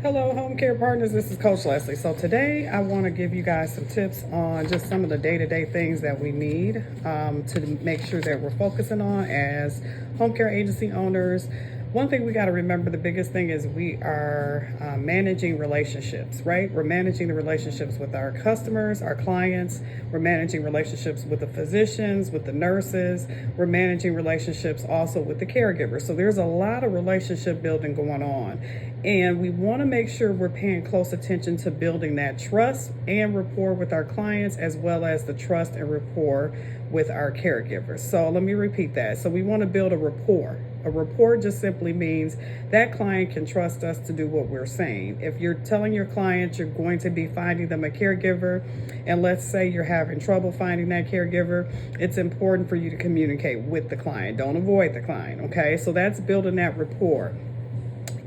Hello, home care partners. This is Coach Leslie. So today I want to give you guys some tips on just some of the day-to-day things that we need to make sure that we're focusing on as home care agency owners. One thing we got to remember, the biggest thing is we are managing relationships, right? We're managing the relationships with our customers, our clients. We're managing relationships with the physicians, with the nurses. We're managing relationships also with the caregivers. So there's a lot of relationship building going on. And we want to make sure we're paying close attention to building that trust and rapport with our clients, as well as the trust and rapport with our caregivers. So let me repeat that. So we want to build a rapport. A rapport just simply means that client can trust us to do what we're saying. If you're telling your client you're going to be finding them a caregiver, and let's say you're having trouble finding that caregiver, it's important for you to communicate with the client. Don't avoid the client, okay? So that's building that rapport.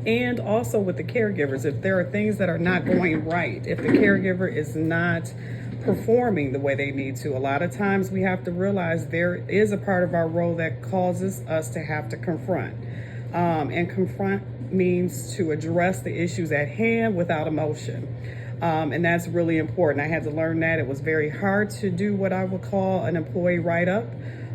And also with the caregivers, if there are things that are not going right, if the caregiver is not performing the way they need to, a lot of times we have to realize there is a part of our role that causes us to have to confront. And confront means to address the issues at hand without emotion. And that's really important. I had to learn that. It was very hard to do what I would call an employee write-up.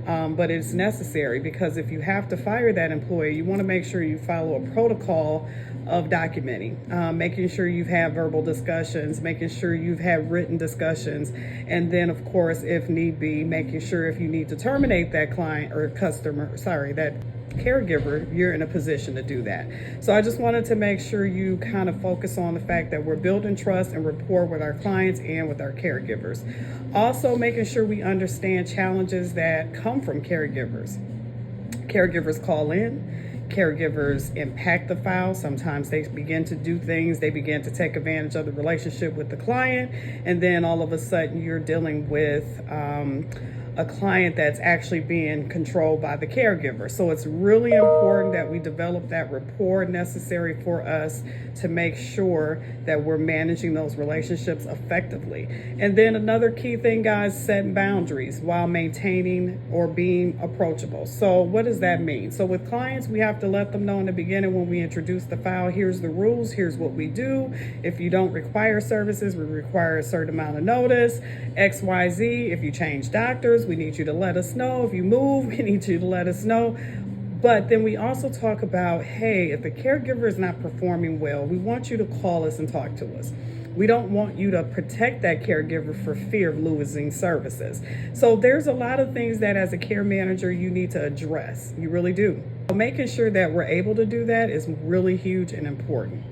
But it's necessary, because if you have to fire that employee, you want to make sure you follow a protocol of documenting, making sure you've had verbal discussions, making sure you've had written discussions, and then of course, if need be, making sure if you need to terminate that client or that caregiver, you're in a position to do that. So I just wanted to make sure you kind of focus on the fact that we're building trust and rapport with our clients and with our caregivers. Also making sure we understand challenges that come from caregivers. Caregivers call in, caregivers impact the file. Sometimes they begin to do things, they begin to take advantage of the relationship with the client, and then all of a sudden you're dealing with a client that's actually being controlled by the caregiver. So it's really important that we develop that rapport necessary for us to make sure that we're managing those relationships effectively. And then another key thing, guys, setting boundaries while maintaining or being approachable. So what does that mean? So with clients, we have to let them know in the beginning when we introduce the file, here's the rules, here's what we do. If you don't require services, we require a certain amount of notice, XYZ. If you change doctors, we need you to let us know. If you move, we need you to let us know. But then we also talk about, hey, if the caregiver is not performing well, we want you to call us and talk to us. We don't want you to protect that caregiver for fear of losing services. So there's a lot of things that as a care manager you need to address. You really do. Making sure that we're able to do that is really huge and important.